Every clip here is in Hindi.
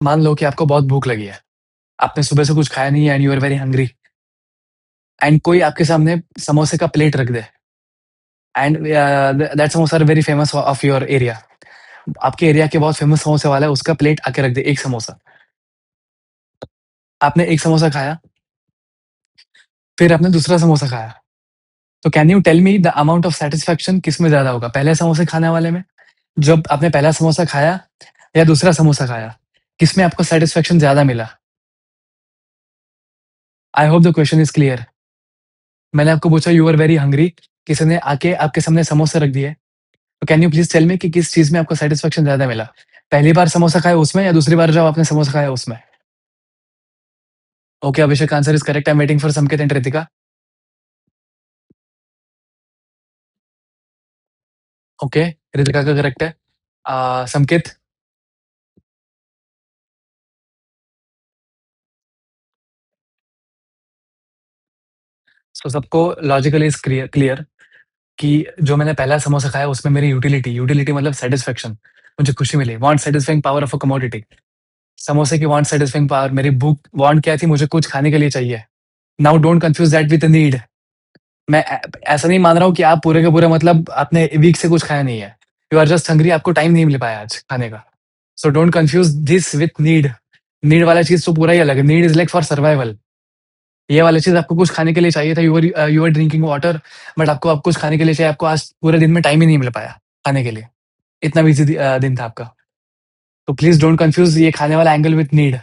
मान लो कि आपको बहुत भूख लगी है। आपने सुबह से कुछ खाया नहीं है and you are very hungry and कोई आपके सामने समोसे का प्लेट रख दे and that samosa are very famous of your area. आपके एरिया के बहुत फेमस समोसे वाला है, उसका प्लेट आके रख दे, 1 समोसा। आपने 1 समोसा खाया, फिर आपने दूसरा समोसा खाया। तो can you tell me the amount of satisfaction किसमें ज़्यादा होगा? पहले समोसे खाने वाले में, जब आपने पहला समोसा खाया या दूसरा समोसा खाया? किसमें आपको सैटिस्फैक्शन ज़्यादा मिला? I hope the question is clear. मैंने आपको पूछा यू आर वेरी हंग्री, किसी ने आके आपके सामने समोसे रख दिए। तो can you please tell me कि किस चीज़ में आपको सैटिस्फैक्शन ज़्यादा मिला? पहली बार समोसा खाया उसमें या दूसरी बार जब आपने समोसा खाया उसमें? Okay, Abhishek answer is correct. I am waiting for संकेत एंड रितिका। ओके, रितिका का करेक्ट है। संकेत? सो सबको लॉजिकली इज़ क्लियर कि जो मैंने पहला समोसा खाया उसमें मेरी यूटिलिटी यूटिलिटी मतलब सैटिस्फैक्शन, मुझे खुशी मिली। Want satisfying power of a commodity. समोसे की वांट सैटिस्फाइंग पावर, मेरी भूख वांट क्या थी? मुझे कुछ खाने के लिए चाहिए। Now don't confuse that with a need. मैं ऐसा नहीं मान रहा हूँ कि आप पूरे के पूरे मतलब आपने वीक से कुछ खाया नहीं है। यू आर जस्ट हंग्री, आपको टाइम नहीं मिल पाया आज खाने का। So don't confuse this with need. Need वाला चीज़ तो पूरा ही अलग है। Need is like for survival. ये वाली चीज़ आपको कुछ खाने के लिए चाहिए था, you were drinking water, but आपको अब कुछ खाने के लिए चाहिए, आपको आज पूरे दिन में टाइम ही नहीं मिल पाया खाने के लिए। इतना बिज़ी दिन था आपका। तो प्लीज़ डोंट कन्फ्यूज़ ये खाने वाला एंगल विथ नीड।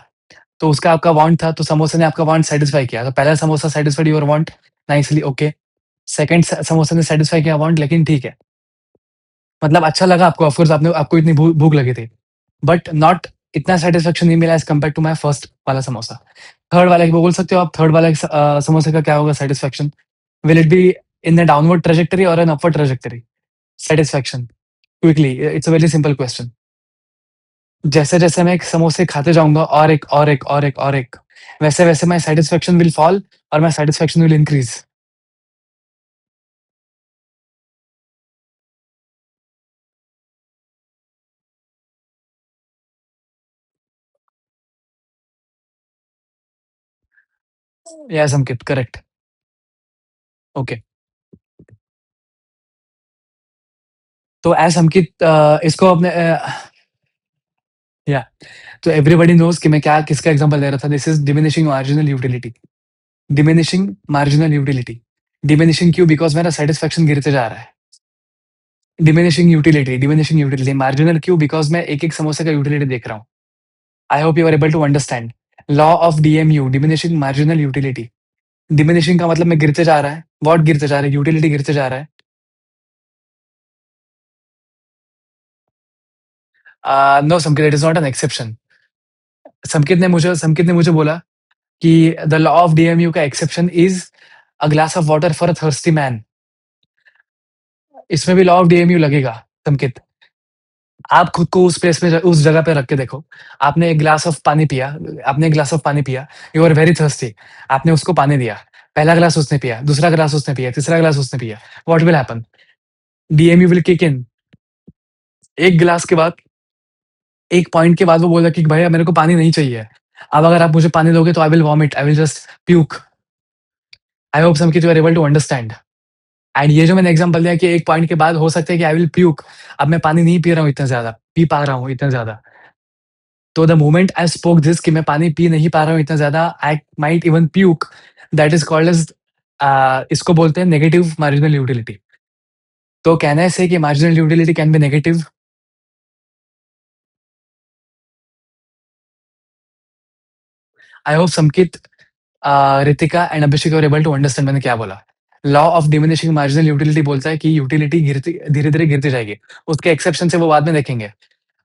तो उसका आपका वांट था, तो समोसे ने आपका वांट सैटिस्फाई किया। तो पहला samosa satisfied your want, nicely, okay. Second समोसे ने सैटिस्फाई किया वांट, लेकिन ठीक है। मतलब अच्छा लगा आपको, ऑफ कोर्स आपने आपको इतनी भूख लगी थी। बट नॉट इतना सैटिस्फैक्शन नहीं मिला as compared to my first वाला समोसा। थर्ड वाले वो बोल सकते हो आप, थर्ड वाले समोसे का क्या होगा satisfaction? Will it be in the downward trajectory और an upward trajectory? Satisfaction, quickly, it's a very simple question. जैसे-जैसे मैं एक समोसे खाते जाऊँगा और एक और एक और एक और एक, वैसे-वैसे माय सैटिस्फैक्शन विल फॉल और my satisfaction will increase. Yes Ankit, correct. Okay. तो एज़ अंकित इसको अपने या तो एवरीबॉडी नोज़ कि मैं क्या किसका एग्ज़ाम्पल दे रहा था। This is diminishing marginal utility. Diminishing marginal utility. Diminishing क्यों? बिकॉज़ मेरा सैटिस्फैक्शन गिरते जा रहा है। डिमिनिशिंग यूटिलिटी, मार्जिनल क्यों? बिकॉज़ मैं एक-एक समोसे का यूटिलिटी देख रहा हूँ। I hope you are able to understand. Law of DMU, diminishing marginal utility. Diminishing का मतलब मैं गिरते जा रहा है। व्हाट गिरते जा रहा है? यूटिलिटी गिरते जा रहा है। नो संकेत, it is not an exception. संकेत ने मुझे बोला कि द लॉ ऑफ डीएमयू का exception is a glass of water for a thirsty man. इसमें भी लॉ ऑफ डीएमयू लगेगा संकेत। आप खुद को उस प्लेस पे उस जगह पे रख के देखो। आपने एक ग्लास ऑफ पानी पिया, यू आर वेरी थर्स्टी। आपने उसको पानी दिया। पहला ग्लास उसने पिया, दूसरा ग्लास उसने पिया, तीसरा ग्लास उसने पिया। What will happen? DMU will kick in. एक ग्लास के बाद, एक पॉइंट के बाद वो बोला कि भैया मेरे को पानी नहीं चाहिए। अब अगर आप मुझे पानी दोगे तो I will vomit, I will just puke. I hope Samkit you are able to understand. And ये जो मैंने एग्जांपल दिया कि एक पॉइंट के बाद हो सकता है कि आई विल प्यूक। अब मैं पानी नहीं पी रहा हूँ इतना ज़्यादा, पी पा रहा हूँ इतना ज़्यादा। तो the moment I spoke this कि मैं पानी पी नहीं पा रहा हूँ इतना ज़्यादा, I might even puke. That is called as इसको बोलते हैं नेगेटिव मार्जिनल यूटिलिटी। तो कैन आई से कि marginal utility can be negative? I hope Samkit, Ritika and Abhishek are able to understand मैंने क्या बोला। Law of diminishing marginal utility बोलता है कि यूटिलिटी गिरती धीरे-धीरे गिरती जाएगी। उसके एक्सेप्शन से वो बाद में देखेंगे।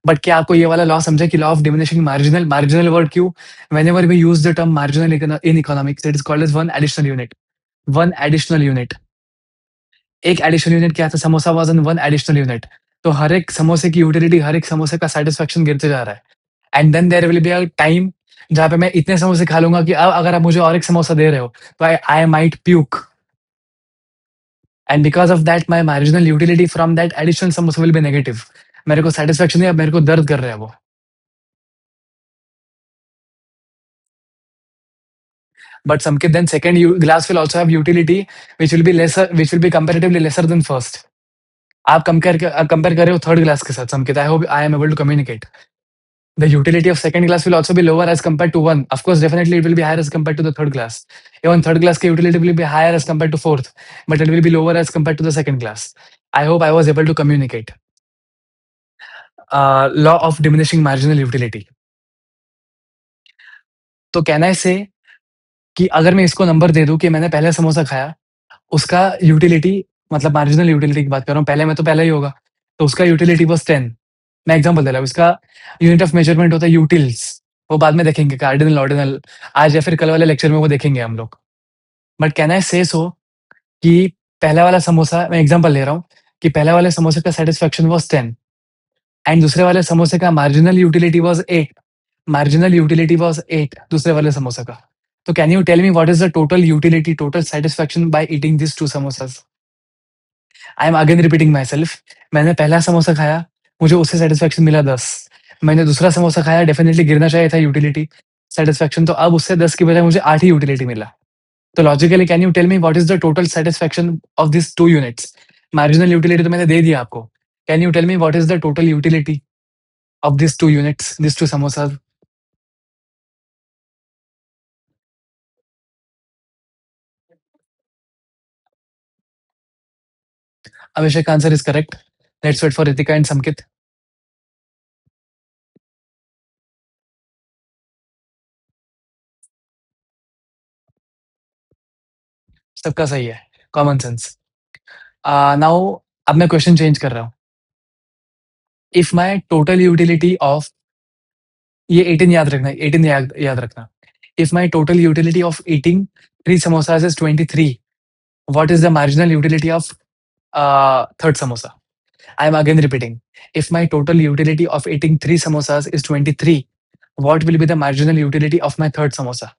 बट क्या आपको ये वाला लॉ समझा कि law of diminishing marginal, marginal word क्यों? Whenever we use the term marginal in economics it is called as one additional unit. One additional unit. एक एडिशनल यूनिट क्या था? Samosa was an one additional unit. तो हर एक समोसे की यूटिलिटी, हर एक समोसे का सैटिस्फैक्शन गिरते जा रहा है। And then there will be a time जहाँ पे मैं इतने समोसे खा लूँगा कि अब अगर आप मुझे और एक समोसा दे रहे हो, तो I I might puke. And because of that my marginal utility from that additional samosa will be negative. मेरे को सैटिस्फैक्शन नहीं है, अब मेरे को दर्द कर रहा है वो। But Samkit, then second glass will also have utility, which will be comparatively lesser than first. आप कंपेयर कर रहे हो थर्ड ग्लास के साथ, Samkit. I hope I am able to communicate. The utility of second glass will also be lower as compared to one. Of course, definitely it will be higher as compared to the third glass. Even third glass utility will be higher as compared to fourth, but it will be lower as compared to the second glass. I hope I was able to communicate. Law of diminishing marginal utility. तो कैन आई से कि अगर मैं इसको नंबर दे दूं कि मैंने पहले समोसा खाया, उसका यूटिलिटी, मतलब मार्जिनल यूटिलिटी की बात कर रहा हूँ, पहले में तो पहले ही होगा, तो उसका यूटिलिटी वाज 10। मैं एग्जांपल दे रहा हूँ, इसका यूनिट ऑफ मेजरमेंट होता है यूटिल्स। वो बाद में देखेंगे, कार्डिनल ऑर्डिनल, आज या फिर कल वाले लेक्चर में वो देखेंगे हम लोग। बट कैन आई से सो कि पहला वाला समोसा, मैं एग्जांपल ले रहा हूँ कि पहले वाले समोसे का सेटिस्फेक्शन वाज 10 एंड दूसरे वाले समोसे का marginal utility was 8। Marginal utility was 8 दूसरे वाले समोसे का। तो can you tell me what is the total utility, total satisfaction by eating this two samosas? I am again repeating myself. मैंने पहला समोसा खाया, मुझे उससे सेटिस्फेक्शन मिला 10। मैंने दूसरा समोसा खाया, डेफिनेटली गिरना चाहिए था यूटिलिटी सेटिस्फेक्शन, तो अब उससे 10 की बजाय मुझे 8 ही यूटिलिटी मिला। तो logically can you tell me what is the total satisfaction of this 2 units? Marginal utility तो मैंने दे दिया आपको। Can you tell me what is the total utility of this 2 units, this 2 samosas? Abhishek answer is correct. Let's wait for Ritika and Sankit. सबका सही है, कॉमन सेंस। नाउ अब मैं क्वेश्चन चेंज कर रहा हूँ। If my total utility of, ये 18 याद रखना, 18 याद रखना। If my total utility of eating 3 samosas is 23, what is the marginal utility of third samosa? I am again repeating. If my total utility of eating 3 samosas is 23, what will be the marginal utility of my third samosa?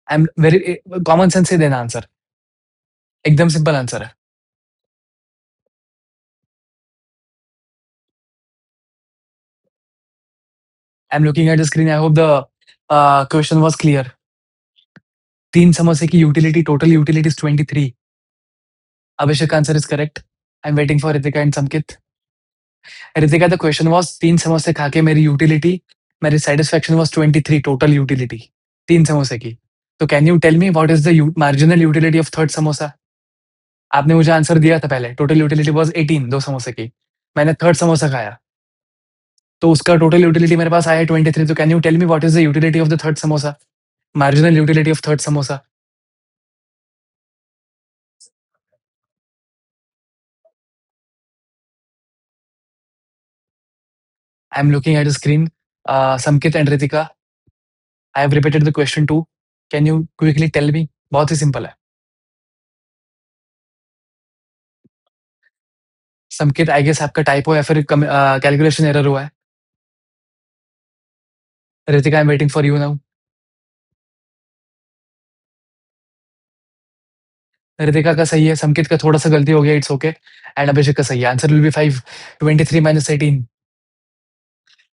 I'm very common sense से देना आंसर, एकदम सिंपल आंसर है। I'm looking at the screen. I hope the question was clear. 3 समोसे की utility, total utility is 23। Abhishek answer is correct. I am waiting for Ritika and संकित। Ritika, the question was 3 समोसे खा के मेरी यूटिलिटी, मेरी सेटिस्फेक्शन वाज 23 टोटल यूटिलिटी 3 समोसे की। तो can you tell me what is the marginal utility of third samosa? आपने मुझे आंसर दिया था पहले, टोटल यूटिलिटी वाज 18 2 समोसे की। मैंने थर्ड समोसा खाया, तो उसका टोटल यूटिलिटी मेरे पास आया 23। तो can you tell me what is the utility of the third samosa, marginal utility of third samosa? I am looking at the screen. Sankit and Ritika, I have repeated the question too. Can you quickly tell me? बहुत ही सिंपल है। संकित, आई गेस आपका टाइपो या फिर कैलकुलेशन एरर हुआ है। Ritika, I am waiting for you now. Ritika का सही है, संकित का थोड़ा सा गलती हो गया, इट्स ओके, एंड अभिषेक का सही है। Answer will be 5, 23 minus 18।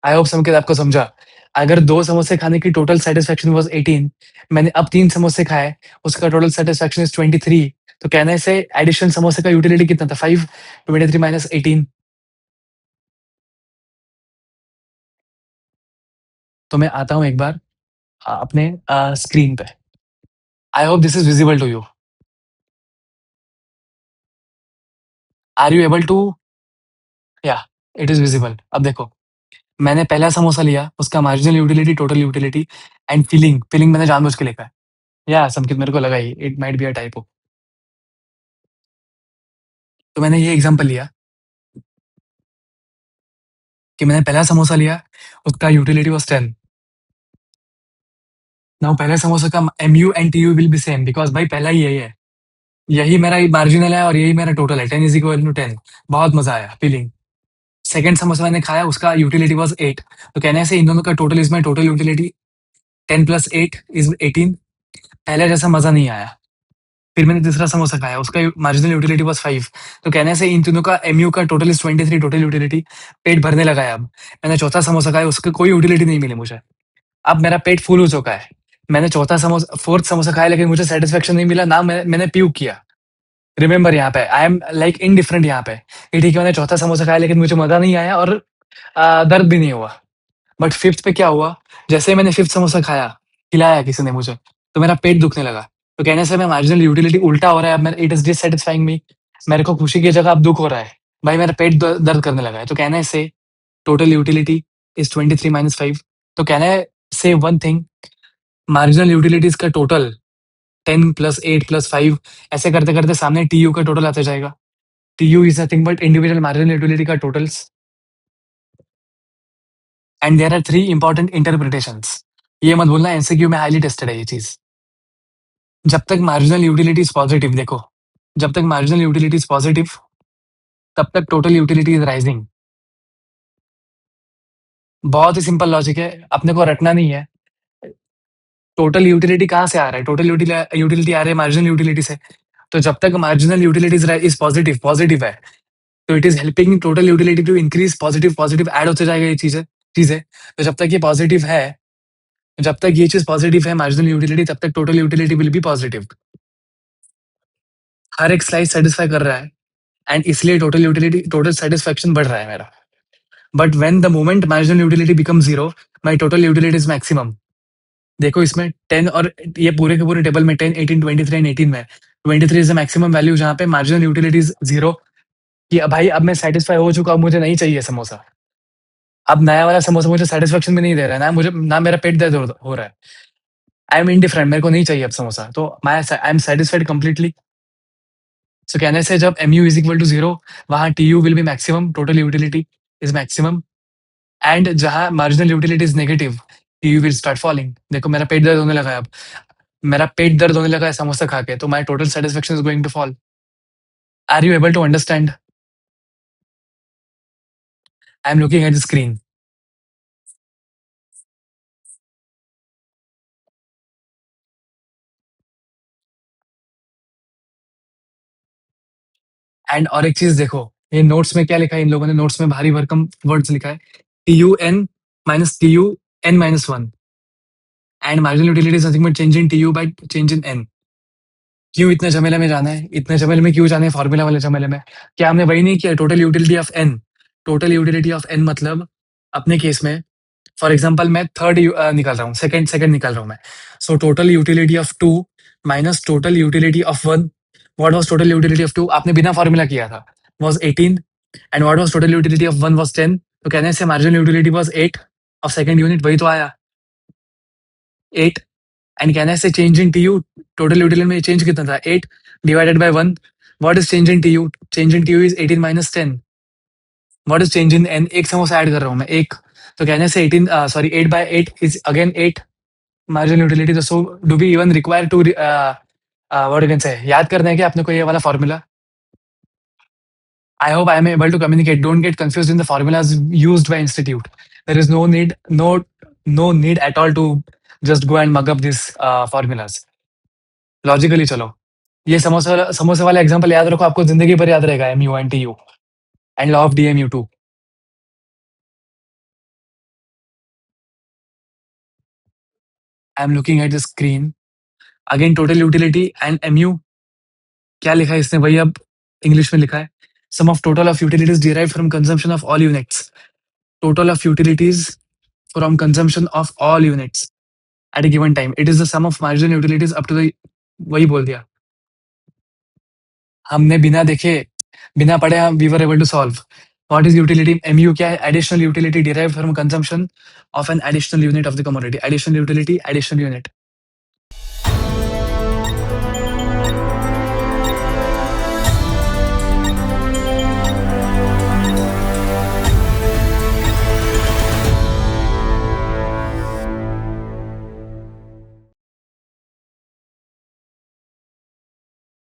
I hope Sankit आपको समझा। अगर 2 समोसे खाने की टोटल सैटिस्फैक्शन वाज़ 18, मैंने अब 3 समोसे खाए, उसका टोटल सैटिस्फैक्शन इज़ 23, तो कहने से एडिशन समोसे का यूटिलिटी कितना था? 5, 23 माइनस 18। तो मैं आता हूँ एक बार अपने स्क्रीन पे। I hope this is visible to you. Are you able to? या इट इज़ विज़िबल। अब देखो, मैंने पहला समोसा लिया, उसका marginal utility, total utility and filling मैंने जानबूझ के लिखा है। या संकित, मेरे को लगा ही it might be a typo. तो मैंने ये एग्ज़ाम्पल लिया कि मैंने पहला समोसा लिया, उसका यूटिलिटी वाज़ 10। नाउ पहले समोसे का MU and TU will be same because भाई पहला ही यही है। यही मेरा मार्जिनल है और यही मेरा टोटल है। 10 इज़ इक्वल टू 10। बहुत मज़ा आया फीलिंग। सेकंड समोसा मैंने खाया, उसका यूटिलिटी वाज़ 8। तो कहने से इन दोनों का total is my total utility. 10 plus 8 is 18। पहले जैसा मज़ा नहीं आया। फिर मैंने तीसरा समोसा खाया, उसका मार्जिनल यूटिलिटी वाज़ 5। तो कहने से इन तीनों का एमयू का टोटल इज़ 23 टोटल यूटिलिटी। पेट भरने लगा है अब। मैंने चौथा समोसा खाया, उसकी कोई यूटिलिटी नहीं मिली मुझे। अब मेरा पेट फुल हो चुका है। मैंने चौथा समोसा 4th समोसा खाया, लेकिन मुझे सैटिस्फैक्शन नहीं मिला, ना मैंने प्यूक किया। रिमेंबर यहाँ पे आई एम लाइक इंडिफरेंट यहाँ पे, कि ठीक है मैंने चौथा समोसा खाया लेकिन मुझे मज़ा नहीं आया और दर्द भी नहीं हुआ। बट 5th पे क्या हुआ, जैसे ही मैंने 5th समोसा खाया, खिलाया किसी ने मुझे, तो मेरा पेट दुखने लगा। तो कहने से मैं मार्जिनल यूटिलिटी उल्टा हो रहा है, अब मेरा इट इज़ डिससैटिस्फाइंग मी। मेरे को खुशी की जगह अब दुःख हो रहा है। भाई मेरा पेट दर्द करने लगा है। तो कहने से टोटल यूटिलिटी इज़ 23 माइनस 5। तो कहना है say one thing, marginal utilities का टोटल 10 प्लस 8 प्लस 5 ऐसे करते-करते सामने टीयू का टोटल आता जाएगा। TU is nothing but individual marginal utility का totals, and there are 3 important interpretations. ये मत भूलना, एमसीक्यू में हाइली टेस्टेड है ये चीज़। जब तक मार्जिनल यूटिलिटी इज़ पॉजिटिव, देखो, जब तक मार्जिनल यूटिलिटी इज़ पॉजिटिव, तब तक टोटल यूटिलिटी इज़ राइजिंग। बहुत ही सिंपल लॉजिक है, अपने को रटना नहीं है। टोटल यूटिलिटी कहाँ से आ रहा है? टोटल यूटिलिटी आ रही है मार्जिनल यूटिलिटी से। तो जब तक marginal utility is positive positive है, तो it is helping total utility to increase, positive positive add होते जाएगा ये चीज़ें। तो जब तक ये पॉजिटिव है, जब तक ये चीज़ पॉजिटिव है मार्जिनल यूटिलिटी, तब तक total utility will be positive. हर एक स्लाइस सैटिस्फाई कर रहा है, एंड इसलिए टोटल सैटिस्फैक्शन बढ़ रहा है मेरा। But when the moment marginal utility become 0, my total utility is maximum. देखो इसमें 10 और ये पूरे के पूरे टेबल में 10, 18, 23 एंड 18 में 23 इज़ द मैक्सिमम वैल्यू, जहाँ पे मार्जिनल यूटिलिटी इज़ 0, कि भाई अब मैं सैटिस्फाई हो चुका हूँ, मुझे नहीं चाहिए समोसा। अब नया वाला समोसा मुझे सैटिस्फैक्शन भी नहीं दे रहा है, ना मेरा पेट दर्द हो रहा है। आई एम इंडिफरेंट, मेरे को नहीं चाहिए अब समोसा। तो आई एम सैटिस्फाइड कंप्लीटली। सो कहने से जब mu इज इक्वल टू 0, वहाँ TU will be maximum, total utility is maximum, and जहाँ marginal utility is negative, TU will start falling. देखो मेरा पेट दर्द होने लगा है अब, मेरा पेट दर्द होने लगा है समोसा खा के, तो my total satisfaction is going to fall. Are you able to understand? I am looking at the screen. And और एक चीज देखो, ये नोट्स में क्या लिखा है, इन लोगों ने नोट्स में भारी भरकम वर्ड्स लिखा है, TUN minus TUN minus 1, and marginal utility is nothing but change in TU by change in N। क्यों इतने झमेले में जाना है? इतने झमेले में क्यों जाना है फॉर्मूला वाले झमेले में? क्या हमने वही नहीं किया, total utility of N? Total utility of N मतलब अपने केस में, फॉर एग्जांपल मैं थर्ड निकाल रहा हूँ, सेकंड सेकंड निकाल रहा हूँ मैं। So total utility of 2 minus total utility of 1, what was total utility of 2? आपने बिना फॉर्मूला किया था, was 18, and what was total utility of 1 was 10। तो कहने से marginal utility was 8 of second unit, वही तो आया 8। एंड कहने से change in TU, total utility में चेंज कितना था? 8 divided by 1। What is change in TU? Change in TU is 18 minus 10। What is change in N? एक समोसा ऐड कर रहा हूँ मैं, एक। तो कहने से 18 sorry 8 by 8 is again 8 marginal utility. तो so do we even require to what you can say, याद करने है क्या अपने को ये वाला formula? I hope I am able to communicate. Don't get confused in the formulas used by institute. There is no need at all to just go and mug up these formulas. Logically चलो। ये समोसे वाला एग्जांपल याद रखो, आपको जिंदगी भर याद रहेगा, MU and TU and law of DMU too. I am looking at the screen again, total utility and MU। क्या लिखा है इसने? वही अब इंग्लिश में लिखा है, sum of total of utilities derive from consumption of all units. Total of utilities from consumption of all units at a given time, it is the sum of marginal utilities up to the, वही बोल दिया हमने, बिना देखे बिना पढ़े हम we were able to solve. What is utility? MU क्या है? Additional utility derive from consumption of an additional unit of the commodity. Additional utility, additional unit.